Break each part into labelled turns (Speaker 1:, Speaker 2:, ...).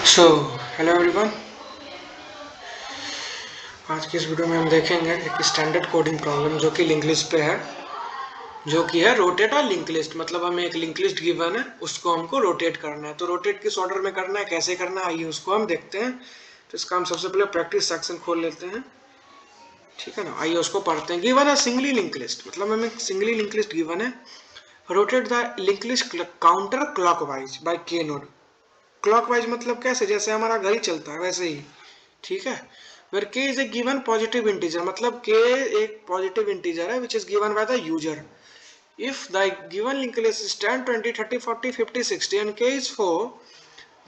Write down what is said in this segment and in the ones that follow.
Speaker 1: So hello everyone. आज की इस वीडियो में हम देखेंगे एक स्टैंडर्ड कोडिंग प्रॉब्लम जो कि लिंक लिस्ट पे है, जो कि है रोटेट और लिंक लिस्ट। मतलब हमें एक लिंक लिस्ट गिवन है, उसको हमको रोटेट करना है। तो रोटेट किस ऑर्डर में करना है, कैसे करना है, आइए उसको हम देखते हैं। तो इसका हम सबसे पहले प्रैक्टिस सेक्शन खोल लेते हैं, ठीक है ना। आइए उसको पढ़ते हैं। गिवन है सिंगली लिंक लिस्ट, मतलब हमें सिंगली लिंक लिस्ट गिवन है। Rotate the link list counter clockwise by K node. Clockwise मतलब कैसे, जैसे हमारा घड़ी चलता है वैसे ही, ठीक है। वेर के is a given positive integer, मतलब के एक पॉजिटिव इंटीजर है which is given by the user. If the given link list is 10 20 30 40 50 60 and k is 4,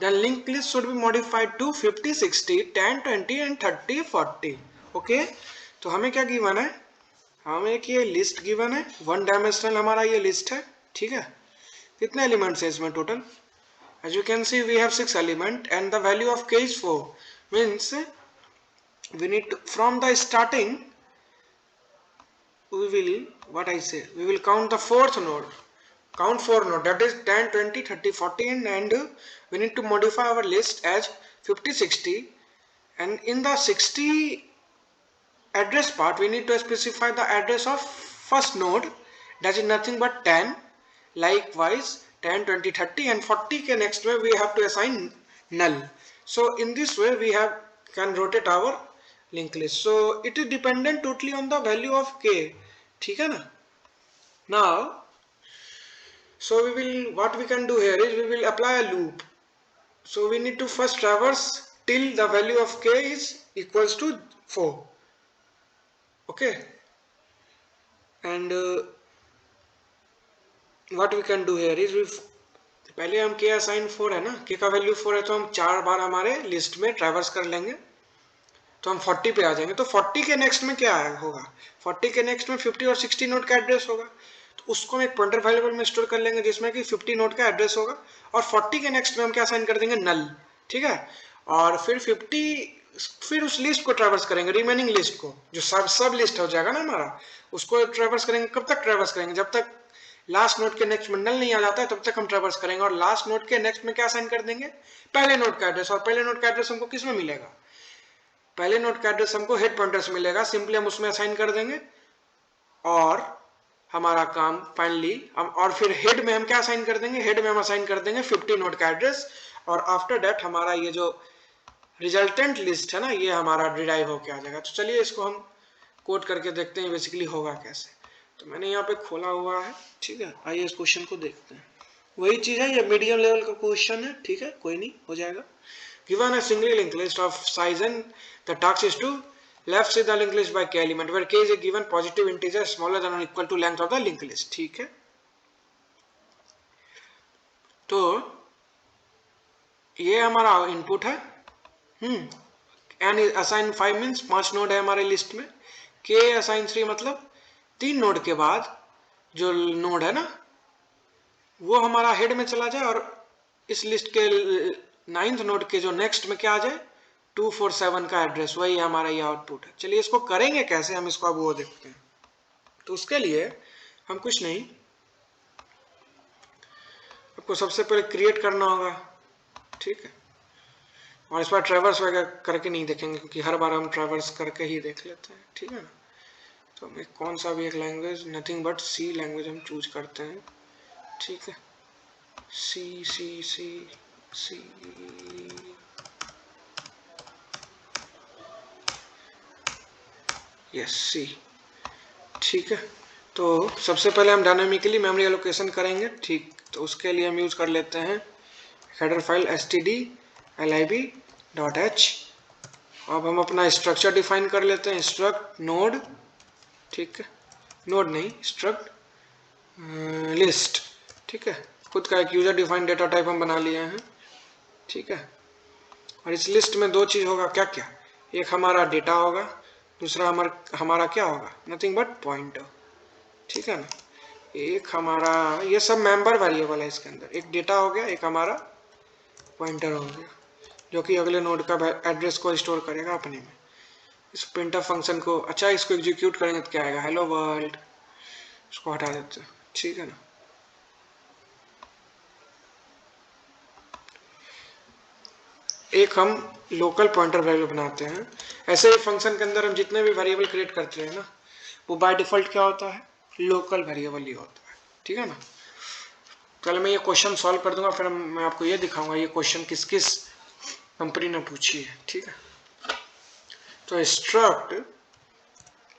Speaker 1: then linked list should be modified to 50 60 10 20 and 30 40। Okay, तो हमें क्या given है, हमें एक ये लिस्ट गिवन है, वन डायमेंशनल हमारा ये लिस्ट है, ठीक है। कितने एलिमेंट्स है इसमें total? As you can see, we have 6 elements and the value of k is 4. Means we need to, from the starting, we will, what I say, we will count the fourth node. Count 4 node, that is 10, 20, 30, 40, and we need to modify our list as 50, 60. And in the 60 address part, we need to specify the address of first node, that is nothing but 10. Likewise 10 20 30 and 40 के next में we have to assign null. So in this way we have can rotate our linked list. So it is dependent totally on the value of k, ठीक है ना। Now so we will, what we can do here is we will apply a loop. So we need to first traverse till the value of k is equals to 4. Okay, and what we can do here is we, पहले हम k assign 4 है ना, k का value 4 है, तो हम 4 बार हमारे list में ट्रैवर्स कर लेंगे तो हम 40 पे आ जाएंगे। तो 40 के नेक्स्ट में क्या होगा, 40 के नेक्स्ट में 50 और 60 नोड का एड्रेस होगा, तो उसको हम एक पॉइंटर वेरिएबल में स्टोर कर लेंगे जिसमें कि 50 नोड का एड्रेस होगा। और 40 के नेक्स्ट में हम क्या असाइन कर देंगे, नल, ठीक है। और फिर 50, फिर उस लिस्ट को ट्रैवर्स करेंगे, रिमेनिंग लिस्ट को, जो सब लिस्ट हो जाएगा ना हमारा, उसको ट्रैवर्स करेंगे। कब तक ट्रैवर्स करेंगे, जब तक लास्ट नोड के नेक्स्ट में नल नहीं आ जाता है तब तक हम ट्रैवर्स करेंगे। और लास्ट नोड के नेक्स्ट में क्या असाइन कर देंगे, पहले नोड का एड्रेस। और पहले नोड का एड्रेस हमको किस में मिलेगा, पहले नोड का एड्रेस हमको हेड पॉइंटर से मिलेगा, सिंपली हम उसमें असाइन कर देंगे और हमारा काम फाइनली हम, और फिर हेड में हम क्या असाइन कर देंगे, हेड में हम असाइन कर देंगे 50 नोड का एड्रेस। और आफ्टर दैट हमारा ये जो रिजल्टेंट लिस्ट है ना, ये हमारा डिराइव होके आ जाएगा। तो चलिए इसको हम कोड करके देखते हैं बेसिकली होगा कैसे। तो मैंने यहाँ पे खोला हुआ है, ठीक है। आइए इस क्वेश्चन को देखते हैं। वही चीज है, ये मीडियम लेवल का क्वेश्चन है, ठीक है, कोई नहीं, हो जाएगा। Given a singly linked list of size n, the task is to left see the linked list by k element, where k is a given positive integer smaller than or equal to length of the linked list, ठीक है। तो ये हमारा input है, N assign 5 means 5 node है हमारे list में। के असाइन 3 मतलब 3 नोड के बाद जो नोड है ना वो हमारा हेड में चला जाए, और इस लिस्ट के 9th नोड के जो नेक्स्ट में क्या आ जाए, 247 का एड्रेस, वही हमारा ये आउटपुट है। चलिए इसको करेंगे कैसे, हम इसको अब वो देखते हैं। तो उसके लिए हम कुछ नहीं, आपको सबसे पहले क्रिएट करना होगा, ठीक है। और इस बार ट्रैवर्स वगैरह करके नहीं देखेंगे क्योंकि हर बार हम ट्रैवर्स करके ही देख लेते हैं, ठीक है ना। तो हमें कौन सा भी एक language, nothing but C language हम चूज करते हैं, ठीक है। सी सी सी सी यस सी, ठीक है। तो सबसे पहले हम डायनामिकली मेमोरी एलोकेशन करेंगे, ठीक। तो उसके लिए हम यूज कर लेते हैं हेडर फाइल stdlib.h। अब हम अपना स्ट्रक्चर डिफाइन कर लेते हैं, स्ट्रक्ट नोड, ठीक है, नोड नहीं, स्ट्रक्ट लिस्ट, ठीक है। खुद का एक यूजर डिफाइंड डेटा टाइप हम बना लिए हैं, ठीक है। और इस लिस्ट में दो चीज होगा, क्या क्या, एक हमारा डेटा होगा, दूसरा हमारा क्या होगा, नथिंग बट पॉइंटर, ठीक है ना। एक हमारा, ये सब मेंबर वेरिएबल है इसके अंदर, एक डेटा हो गया, एक हमारा पॉइंटर हो गया, जो कि अगले नोड का एड्रेस को स्टोर करेगा अपने में। इस प्रिंटफ फंक्शन को, अच्छा इसको एग्जीक्यूट करेंगे तो क्या आएगा, हेलो वर्ल्ड, इसको हटा देते हैं, ठीक है ना। एक हम लोकल पॉइंटर वेरिएबल बनाते हैं। ऐसे ही फंक्शन के अंदर हम जितने भी वेरिएबल क्रिएट करते हैं ना, वो बाय डिफॉल्ट क्या होता है, लोकल वेरिएबल ही होता है। ठीक है ना। कल मैं ये क्वेश्चन सॉल्व कर दूंगा, फिर मैं आपको ये दिखाऊंगा ये क्वेश्चन किस किस कंपनी ने पूछी है। ठीक है। तो स्ट्रक्ट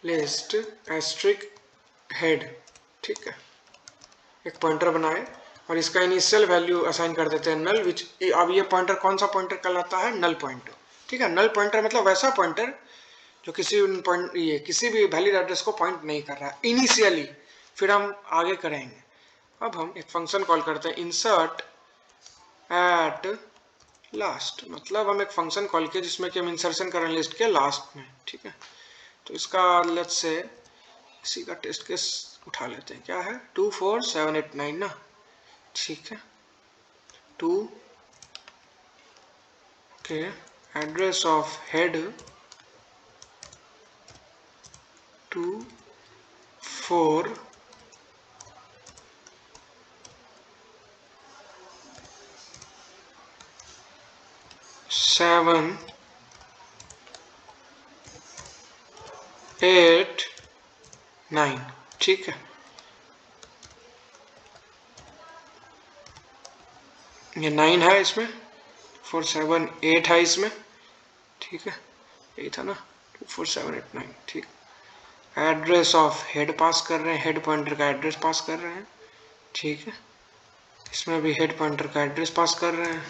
Speaker 1: लिस्ट एस्ट्रिक हेड, ठीक है, एक पॉइंटर बनाए और इसका इनिशियल वैल्यू असाइन कर देते हैं नल, विच अब ये पॉइंटर कौन सा पॉइंटर कहलाता है, नल पॉइंटर। ठीक है। नल पॉइंटर मतलब वैसा पॉइंटर जो किसी भी वैलिड एड्रेस को पॉइंट नहीं कर रहा इनिशियली, फिर हम आगे करेंगे। अब हम एक फंक्शन कॉल करते हैं इंसर्ट एट लास्ट, मतलब हम एक फंक्शन कॉल किया जिसमें कि हम इंसर्शन करें लिस्ट के लास्ट में। ठीक है। तो इसका लेट्स से इसी का टेस्ट केस उठा लेते हैं। क्या है, 24789 ना। ठीक है। 2 के एड्रेस ऑफ हेड 24789। ठीक है। ये 9 है इसमें, 478 है इसमें। ठीक है, यही था ना, 24789। ठीक। एड्रेस ऑफ हेड पास कर रहे हैं, हेड पॉइंटर का एड्रेस पास कर रहे हैं। ठीक है। इसमें भी हेड पॉइंटर का एड्रेस पास कर रहे हैं।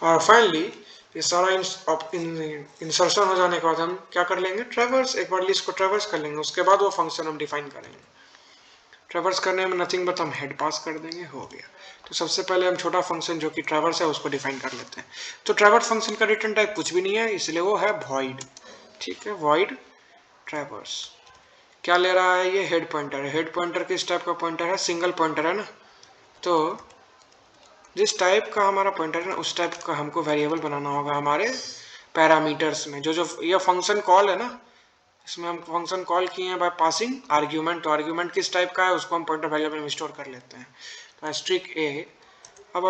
Speaker 1: और फाइनली ये सारा इंसर्शन हो जाने के बाद हम क्या कर लेंगे, ट्रैवर्स, एक बार लिस्ट को ट्रैवर्स कर लेंगे, उसके बाद वो फंक्शन हम डिफाइन करेंगे। ट्रैवर्स करने में नथिंग बट हम हेड पास कर देंगे, हो गया। तो सबसे पहले हम छोटा फंक्शन जो कि ट्रैवर्स है उसको डिफाइन कर लेते हैं। तो ट्रैवर्स फंक्शन का रिटर्न टाइप कुछ भी नहीं है, इसलिए वो है वॉइड। ठीक है, वॉइड ट्रैवर्स। क्या ले रहा है, ये हेड पॉइंटर है। हेड पॉइंटर किस टाइप का पॉइंटर है, सिंगल पॉइंटर है ना। तो जिस टाइप का हमारा पॉइंटर है ना, उस टाइप का हमको वेरिएबल बनाना होगा हमारे पैरामीटर्स में। जो ये फंक्शन कॉल है ना, इसमें हम फंक्शन कॉल किए हैं बाय पासिंग आर्ग्यूमेंट। तो आर्ग्यूमेंट किस टाइप का है उसको हम पॉइंटर वेरिएबल में स्टोर कर लेते हैं। तो एस्ट्रिक ए, अब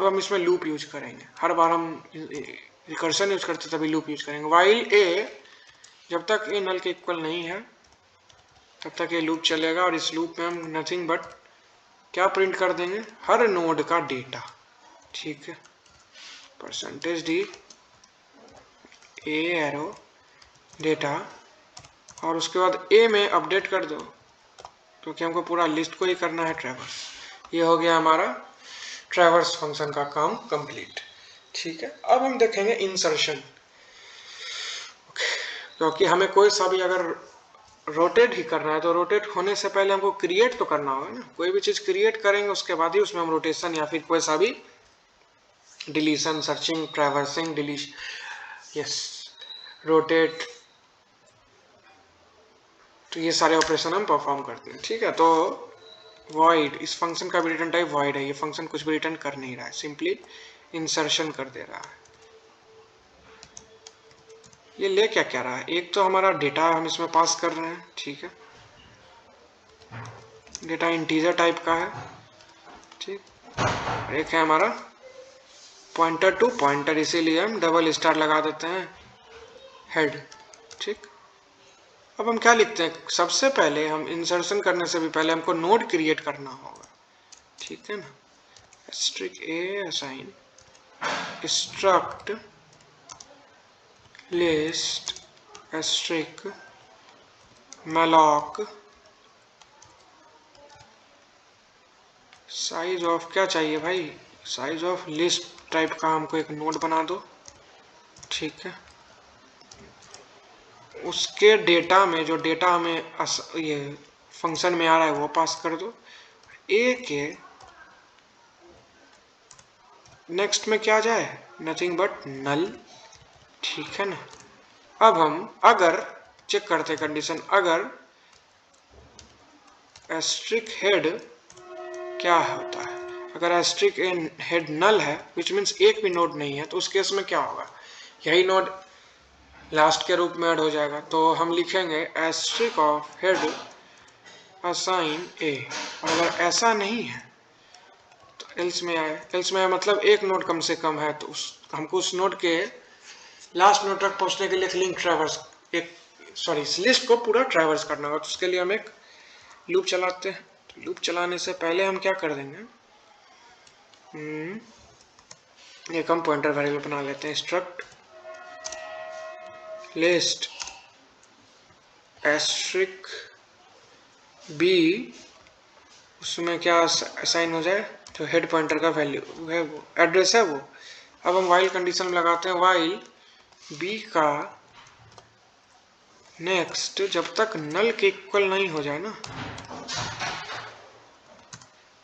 Speaker 1: हम इसमें लूप यूज करेंगे। हर बार हम रिकर्सन यूज करते तभी लूप यूज करेंगे। वाइल ए, जब तक ए नल के इक्वल नहीं है तब तक ये लूप चलेगा, और इस लूप में हम नथिंग बट क्या प्रिंट कर देंगे, हर नोड का डेटा। ठीक है, %d ए एरो डेटा, और उसके बाद ए में अपडेट कर दो, क्योंकि हमको पूरा लिस्ट को ही करना है ट्रैवर्स। ये हो गया हमारा ट्रैवर्स फंक्शन का काम कंप्लीट। ठीक है। अब हम देखेंगे इंसर्शन, क्योंकि हमें कोई सा भी अगर रोटेट ही करना है तो रोटेट होने से पहले हमको क्रिएट तो करना होगा ना। कोई भी चीज क्रिएट करेंगे उसके बाद ही उसमें हम रोटेशन या फिर कोई सा भी deletion, searching, traversing, deletion, yes, rotate, तो ये सारे ऑपरेशन हम परफॉर्म करते हैं। ठीक है। तो वॉइड, इस फंक्शन का भी रिटर्न टाइप वॉइड है। ये फंक्शन कुछ भी रिटर्न कर नहीं रहा है, सिंपली इंसर्शन कर दे रहा है। ये ले क्या क्या रहा है, एक तो हमारा डेटा हम इसमें पास कर रहे हैं। ठीक है, डेटा इंटीजर टाइप का है। ठीक, एक है हमारा पॉइंटर टू पॉइंटर, इसीलिए हम डबल स्टार लगा देते हैं हेड। ठीक। अब हम क्या लिखते हैं, सबसे पहले हम इंसर्शन करने से भी पहले हमको नोड क्रिएट करना होगा। ठीक है ना। Struct a assign struct list struct malloc size of, क्या चाहिए भाई, साइज ऑफ लिस्ट टाइप का हमको एक नोड बना दो। ठीक है। उसके डेटा में जो डेटा हमें ये फंक्शन में आ रहा है वो पास कर दो। ए के नेक्स्ट में क्या जाए, नथिंग बट नल। ठीक है ना। अब हम अगर चेक करते कंडीशन, अगर एस्ट्रिक हेड क्या होता है, अगर एस्ट्रिक हेड नल है, विच मीन्स एक भी नोड नहीं है, तो उस केस में क्या होगा, यही नोड लास्ट के रूप में ऐड हो जाएगा। तो हम लिखेंगे एस्ट्रिक ऑफ हेड असाइन ए। और अगर ऐसा नहीं है तो एल्स में आए, एल्स में आए मतलब एक नोड कम से कम है, तो हमको उस नोड के लास्ट नोड तक पहुंचने के लिए लिंक ट्रैवर्स इस लिस्ट को पूरा ट्रैवर्स करना होगा। तो उसके लिए हम एक लूप चलाते हैं। तो लूप चलाने से पहले हम क्या कर देंगे, एक हम पॉइंटर वेरिएबल बना लेते हैं, स्ट्रक्ट लिस्ट एस्ट्रिक बी, उसमें क्या असाइन हो जाए, जो हेड पॉइंटर का वैल्यू है वो एड्रेस है वो। अब हम वाइल कंडीशन में लगाते हैं, वाइल बी का नेक्स्ट जब तक नल के इक्वल नहीं हो जाए ना,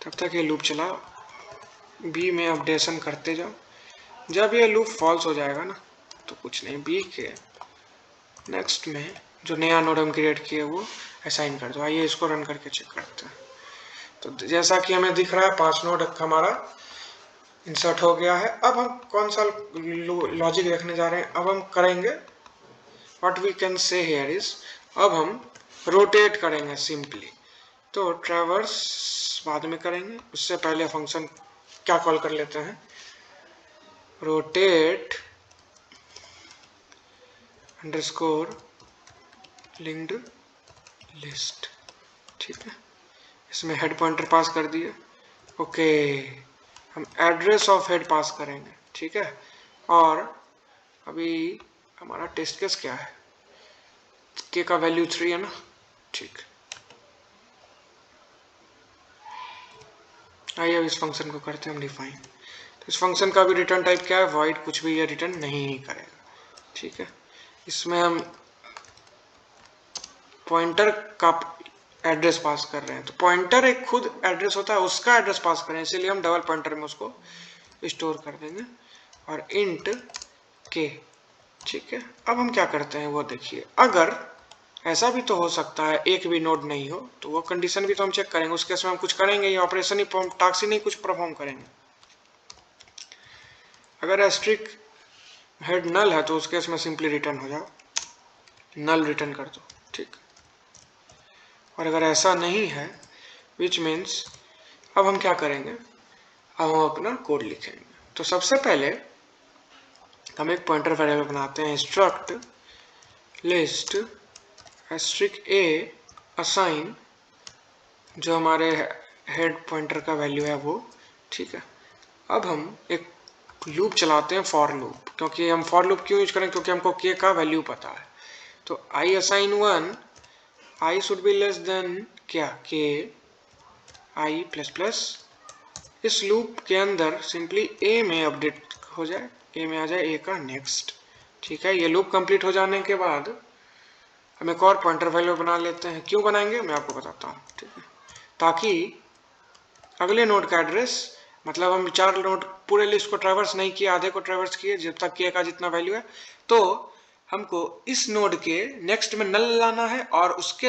Speaker 1: तब तक ये लूप चला, बी में अपडेशन करते जाओ। जब ये लूप फॉल्स हो जाएगा ना, तो कुछ नहीं, बी के नेक्स्ट में जो नया नोड हम क्रिएट किए वो असाइन कर दो। आइए इसको रन करके चेक करते हैं। तो जैसा कि हमें दिख रहा है 5 नोड हमारा इंसर्ट हो गया है। अब हम कौन सा लॉजिक देखने जा रहे हैं, अब हम करेंगे what we can see here is, अब हम रोटेट करेंगे सिंपली। तो ट्रैवर्स बाद में करेंगे, उससे पहले फंक्शन क्या कॉल कर लेते हैं, रोटेट अंडरस्कोर लिंक्ड लिस्ट। ठीक है, इसमें हेड पॉइंटर पास कर दिए। ओके, हम एड्रेस ऑफ हेड पास करेंगे। ठीक है, और अभी हमारा टेस्ट केस क्या है, के का वैल्यू 3 है ना। ठीक, आइए अब इस फंक्शन को करते हैं हम डिफाइन। तो इस फंक्शन का भी रिटर्न टाइप क्या है, वॉइड, कुछ भी ये रिटर्न नहीं करेगा। ठीक है, इसमें हम पॉइंटर का एड्रेस पास कर रहे हैं। तो पॉइंटर एक खुद एड्रेस होता है, उसका एड्रेस पास करें, इसीलिए हम डबल पॉइंटर में उसको स्टोर कर देंगे, और इंट के। ठीक है, अब हम क्या करते हैं वो देखिए। अगर ऐसा भी तो हो सकता है एक भी नोड नहीं हो, तो वो कंडीशन भी तो हम चेक करेंगे। उस केस में हम कुछ करेंगे, ये ऑपरेशन ही, टास्क ही नहीं कुछ परफॉर्म करेंगे। अगर एस्ट्रिक हेड नल है तो उस केस में सिंपली रिटर्न हो जाओ, नल रिटर्न कर दो। ठीक, और अगर ऐसा नहीं है, विच मीन्स अब हम क्या करेंगे, अब हम अपना कोड लिखेंगे। तो सबसे पहले हम एक पॉइंटर वेरिएबल बनाते हैं, स्ट्रक्ट लिस्ट एस्ट्रिक ए असाइन, जो हमारे हेड पॉइंटर का वैल्यू है वो। ठीक है, अब हम एक लूप चलाते हैं, फॉर लूप। क्योंकि हम फॉर लूप क्यों यूज करें, क्योंकि हमको के का वैल्यू पता है। तो I assign 1, I should be less than क्या, के आई प्लस प्लस। इस लूप के अंदर सिंपली ए में अपडेट हो जाए, ए में आ जाए ए का नेक्स्ट। ठीक है, ये लूप कंप्लीट हो जाने के बाद हम एक और पॉइंटर वैल्यू बना लेते हैं। क्यों बनाएंगे मैं आपको बताता हूँ। ठीक है, ताकि अगले नोड का एड्रेस, मतलब हम 4 नोड पूरे लिस्ट को ट्रैवर्स नहीं किए, आधे को ट्रैवर्स किए, जब तक के का जितना वैल्यू है, तो हमको इस नोड के नेक्स्ट में नल लाना है, और उसके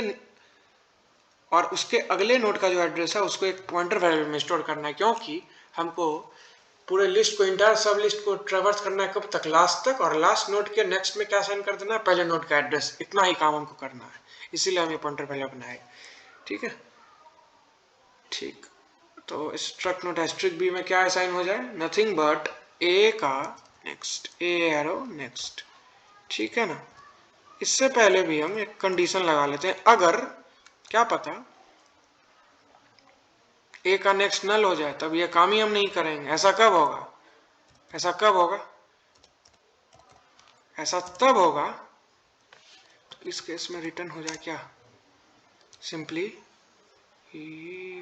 Speaker 1: अगले नोड का जो एड्रेस है उसको एक पॉइंटर वेरिएबल में स्टोर करना है। क्योंकि हमको पूरे लिस्ट को, इंटायर सब लिस्ट को ट्रैवर्स करना है, कब तक, लास्ट तक, और लास्ट नोड के नेक्स्ट में क्या साइन कर देना है, पहले नोड का एड्रेस। इतना ही काम हमको करना है, इसीलिए हम ये पॉइंटर वेरिएबल बनाए। ठीक है, ठीक, तो स्ट्रक्ट नोट एस्ट्रिक बी में क्या असाइन हो जाए, नथिंग बट ए का नेक्स्ट, ए एरो नेक्स्ट। ठीक है ना, इससे पहले भी हम एक कंडीशन लगा लेते हैं, अगर क्या पता ए का नेक्स्ट नल हो जाए, तब ये काम ही हम नहीं करेंगे। ऐसा कब होगा, ऐसा कब होगा, ऐसा तब होगा, तो इस केस में रिटर्न हो जाए क्या, simply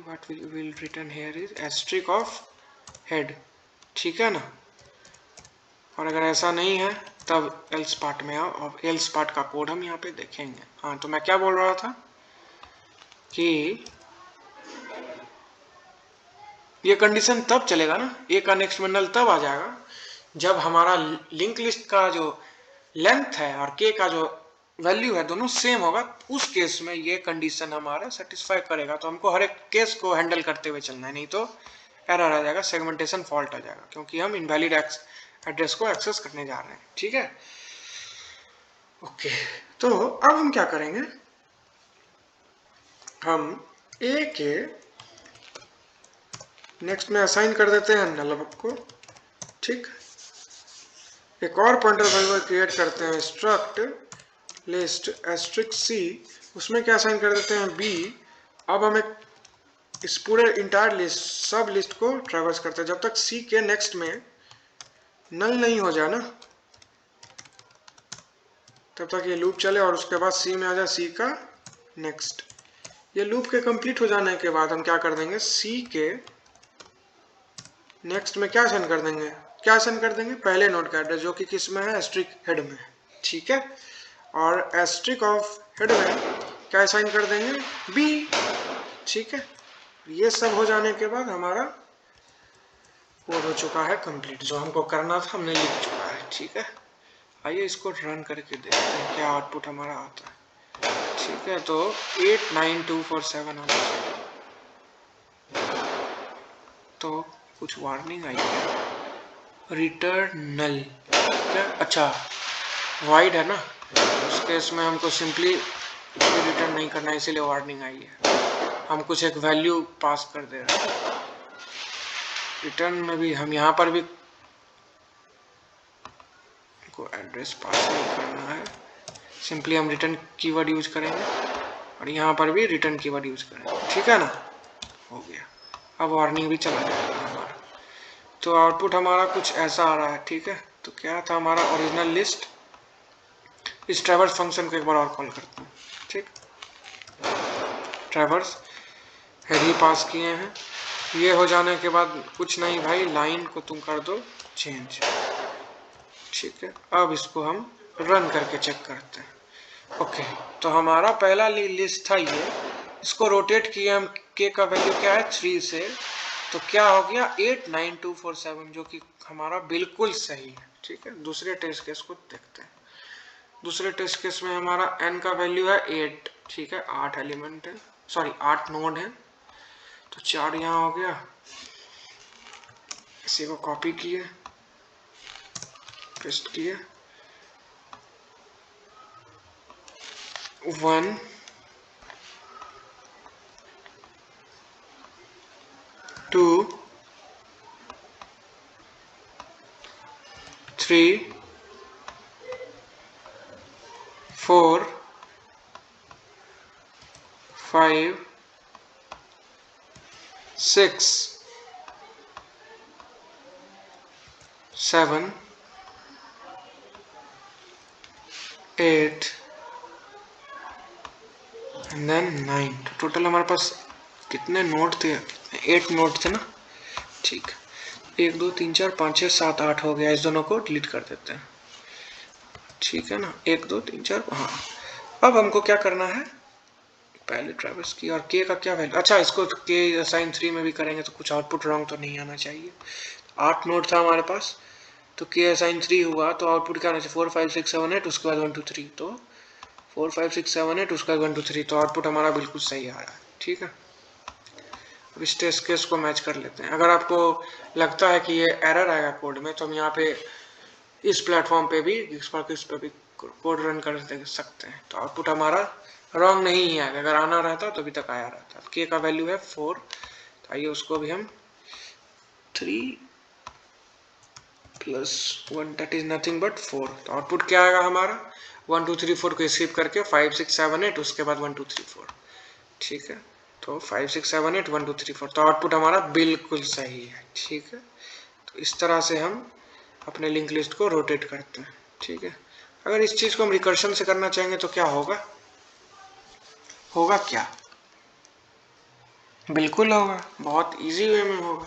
Speaker 1: what we will return here is asterisk of head। ठीक है ना, और अगर ऐसा नहीं है तब एल्स पार्ट में आओ, और एल्स पार्ट का कोड हम यहाँ पे देखेंगे। हाँ, तो मैं क्या बोल रहा था कि ये कंडीशन तब चलेगा ना, ए का नेक्स्ट में नल तब आ जाएगा जब हमारा लिंक लिस्ट का जो लेंथ है और के का जो वैल्यू है दोनों सेम होगा। उस केस में ये कंडीशन हमारा सेटिस्फाई करेगा। तो हमको हर एक केस को हैंडल करते हुए चलना है, नहीं तो एरर आ जाएगा, सेगमेंटेशन फॉल्ट आ जाएगा, क्योंकि हम इनवैलिड एड्रेस को एक्सेस करने जा रहे हैं। ठीक है, ओके, तो अब हम क्या करेंगे, हम ए के नेक्स्ट में असाइन कर देते हैं नल को। ठीक, एक और पॉइंटर वेरिएबल क्रिएट करते हैं स्ट्रक्ट लिस्ट एस्ट्रिक सी, उसमें क्या असाइन कर देते हैं बी। अब हमें इस पूरे इंटायर लिस्ट सब लिस्ट को ट्रैवर्स करते हैं जब तक सी के नेक्स्ट में नल नहीं हो जाए ना, तब तक ये लूप चले और उसके बाद सी में आ जाए सी का नेक्स्ट। ये लूप के कंप्लीट हो जाने के बाद हम क्या कर देंगे, सी के नेक्स्ट में क्या सेंड कर देंगे, क्या सेंड कर देंगे, पहले नोड का एड्रेस जो कि किस में है, एस्ट्रिक हेड में। ठीक है, और एस्ट्रिक ऑफ हेड में क्या साइन कर देंगे, बी। ठीक है, ये सब हो जाने के बाद हमारा कोड हो चुका है कंप्लीट, जो हमको करना था हमने लिख चुका है। ठीक है, आइए इसको रन करके देखते हैं क्या आउटपुट हमारा आता है। ठीक है, तो 89247 आना चाहिए। तो कुछ वार्निंग आई है, रिटर्न नल क्या, अच्छा वाइड है ना, उस केस में हमको सिंपली रिटर्न नहीं करना, इसीलिए वार्निंग आई है। हम कुछ एक वैल्यू पास कर दे रहे हैं। रिटर्न में भी हम यहाँ पर भी को एड्रेस पास नहीं करना है, सिंपली हम रिटर्न कीवर्ड यूज करेंगे और यहाँ पर भी रिटर्न कीवर्ड यूज करेंगे। ठीक है ना, हो गया। अब वार्निंग भी चला जाएगा हमारा। तो आउटपुट हमारा कुछ ऐसा आ रहा है। ठीक है, तो क्या था हमारा ओरिजिनल लिस्ट। इस ट्रैवर्स फंक्शन को एक बार और कॉल करते हैं। ठीक, ट्रैवर्स हेड ही पास किए हैं। ये हो जाने के बाद कुछ नहीं भाई, लाइन को तुम कर दो चेंज। ठीक है, अब इसको हम रन करके चेक करते हैं। ओके, तो हमारा पहला लिस्ट था ये, इसको रोटेट किए हम, के का वैल्यू क्या है 3 से, तो क्या हो गया 89247, जो कि हमारा बिल्कुल सही है। ठीक है, दूसरे टेस्ट केस को देखते हैं। दूसरे टेस्ट केस में हमारा n का वैल्यू है 8। ठीक है, 8 एलिमेंट है, सॉरी 8 नोड है, तो 4 यहाँ हो गया। इसी को कॉपी किए, पेस्ट किए, 1 2 3 4 5 6 7 8 एंड देन 9। तो टोटल हमारे पास कितने नोड थे, 8 नोड थे ना। ठीक, 1 2 3 4 5 6 7 8 हो गया। इस दोनों को डिलीट कर देते हैं। ठीक है ना, 1 2 3 4, हाँ। अब हमको क्या करना है, पहले ट्रैवर्स की, और के का क्या वैल्यू, अच्छा इसको के असाइन 3 में भी करेंगे तो कुछ आउटपुट रॉन्ग तो नहीं आना चाहिए। 8 नोड था हमारे पास, तो के असाइन 3 हुआ तो आउटपुट क्या आना चाहिए, 4 5 6 7 8, उसके बाद 1 2 3, तो 4 5 6 7 8, उसका 1 2 3, तो आउटपुट हमारा बिल्कुल सही आ रहा है। ठीक है, अब इस टेस्ट केस को मैच कर लेते हैं। अगर आपको लगता है कि ये एरर आएगा कोड में, तो हम यहाँ पे इस प्लेटफॉर्म पे भी, इस पे भी कोड रन कर सकते हैं, तो आउटपुट हमारा रॉन्ग नहीं ही आएगा। अगर आना रहता तो अभी तक आया रहता। के का वैल्यू है 4, तो आइए उसको भी हम 3 + 1 दैट इज नथिंग बट 4, तो आउटपुट क्या आएगा हमारा 1 2 3 4 को स्किप करके 5 6 7 8, उसके बाद 1 2 3 4। ठीक है, तो 5 6 7 8 1 2 3 4, तो आउटपुट हमारा बिल्कुल सही है। ठीक है, तो इस तरह से हम अपने लिंक लिस्ट को रोटेट करते हैं। ठीक है, अगर इस चीज को हम रिकर्शन से करना चाहेंगे तो क्या होगा, होगा क्या, बिल्कुल होगा, बहुत इजी वे में होगा।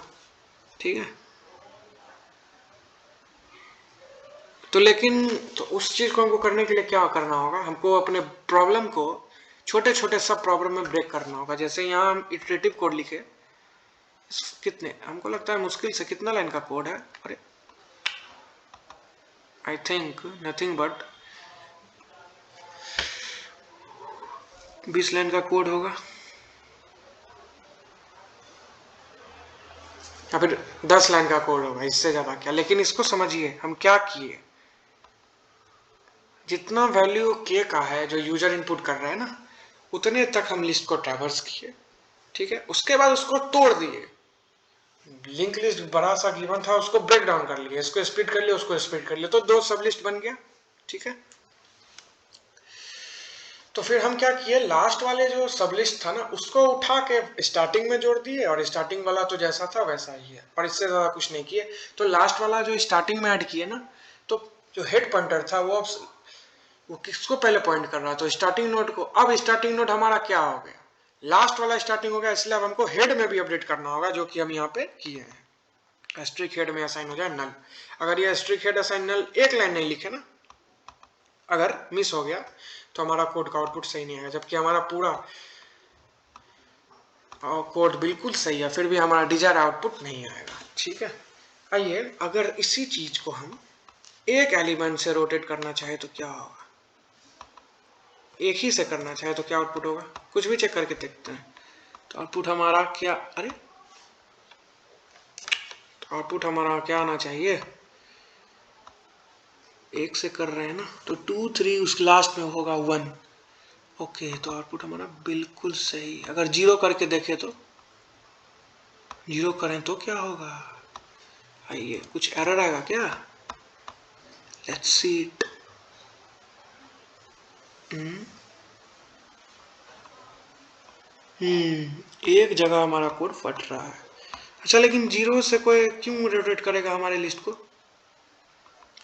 Speaker 1: ठीक है, तो लेकिन तो उस चीज को हमको करने के लिए क्या करना होगा, हमको अपने प्रॉब्लम को छोटे छोटे सब प्रॉब्लम में ब्रेक करना होगा। जैसे यहाँ हम इटरेटिव कोड लिखे, कितने, हमको लगता है मुश्किल से कितना लाइन का कोड है, अरे I think nothing but 20 line का कोड होगा, या फिर 10 लाइन का कोड होगा, इससे ज्यादा क्या। लेकिन इसको समझिए हम क्या किए, जितना वैल्यू के का है जो यूजर इनपुट कर रहा है ना, उतने तक हम लिस्ट को ट्रैवर्स किए। ठीक है, उसके बाद उसको तोड़ दिए, लिंक लिस्ट बड़ा सा गिवन था, उसको ब्रेक डाउन कर लिया, इसको स्प्लिट कर लिया, उसको स्प्लिट कर लिया, तो 2 सब लिस्ट बन गया। ठीक है, तो फिर हम क्या किए, लास्ट वाले जो सब लिस्ट था ना उसको उठा के स्टार्टिंग में जोड़ दिए, और स्टार्टिंग वाला तो जैसा था वैसा ही है, पर इससे ज्यादा कुछ नहीं किए। तो लास्ट वाला जो स्टार्टिंग में ऐड किए ना, तो जो हेड पॉइंटर था वो किसको पहले पॉइंट कर रहा था, तो स्टार्टिंग नोड को। अब स्टार्टिंग नोड हमारा क्या हो गया, लास्ट वाला स्टार्टिंग हो गया, इसलिए अब हमको हेड में भी अपडेट करना होगा, जो कि हम यहाँ पे किए हैं। स्ट्रिक हेड में असाइन हो जाए नल। अगर ये स्ट्रिक हेड असाइन नल एक लाइन नहीं लिखे ना, अगर मिस हो गया तो हमारा कोड का आउटपुट सही नहीं आएगा, जबकि हमारा पूरा कोड बिल्कुल सही है, फिर भी हमारा डिजायर आउटपुट नहीं आएगा। ठीक है, आइए अगर इसी चीज को हम एक एलिमेंट से रोटेट करना चाहे तो क्या होगा, एक ही से करना चाहे तो क्या आउटपुट होगा, कुछ भी चेक करके देखते हैं। तो आउटपुट हमारा क्या, अरे तो आउटपुट हमारा क्या आना चाहिए, एक से कर रहे हैं ना, तो 2 3 उस लास्ट में होगा 1। ओके, तो आउटपुट हमारा बिल्कुल सही। अगर 0 करके देखें तो 0 करें तो क्या होगा, आइए कुछ एरर आएगा क्या, लेट्स सी इट। एक जगह हमारा कोड फट रहा है। अच्छा, लेकिन 0 से कोई क्यों रोटेट करेगा हमारे लिस्ट को।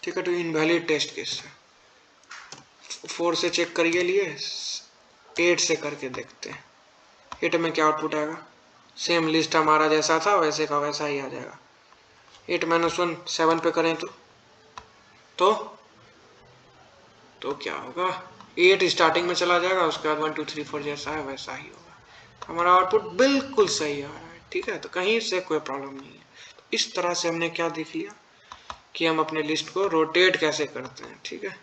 Speaker 1: ठीक है, तो इनवैलिड टेस्ट केस है। 4 से चेक करिए लिए, 8 से करके देखते हैं, 8 में क्या आउटपुट आएगा, सेम लिस्ट हमारा जैसा था वैसे का वैसा ही आ जाएगा। 8 - 1 7 पे करें तो तो क्या होगा, 8 स्टार्टिंग में चला जाएगा, उसके बाद 1 2 3 4 जैसा है वैसा ही होगा, हमारा आउटपुट बिल्कुल सही आ रहा है। ठीक है, तो कहीं से कोई प्रॉब्लम नहीं है। तो इस तरह से हमने क्या देख लिया कि हम अपने लिस्ट को रोटेट कैसे करते हैं। ठीक है,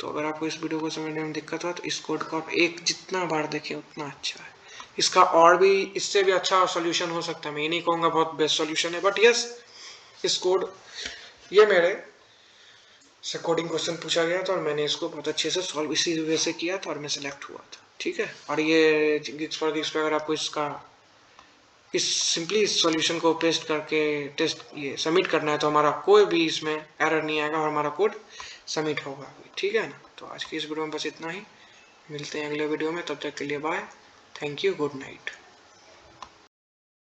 Speaker 1: तो अगर आपको इस वीडियो को समझने में दिक्कत हो तो इस कोड को आप एक जितना बार देखें उतना अच्छा है। इसका और भी इससे भी अच्छा सॉल्यूशन हो सकता है, मैं ये नहीं कहूँगा बहुत बेस्ट सॉल्यूशन है, बट यस इस कोड, ये मेरे से कोडिंग क्वेश्चन पूछा गया था और मैंने इसको बहुत अच्छे से सॉल्व इसी वे से किया था और मैं सिलेक्ट हुआ था। ठीक है, और ये गिग्स फॉर गिग्स पे अगर आपको इसका इस सिंपली इस सॉल्यूशन को पेस्ट करके टेस्ट ये सबमिट करना है तो हमारा कोई भी इसमें एरर नहीं आएगा और हमारा कोड सबमिट होगा। ठीक है ना, तो आज की इस वीडियो में बस इतना ही, मिलते हैं अगले वीडियो में, तब तक के लिए bye, thank you, good night.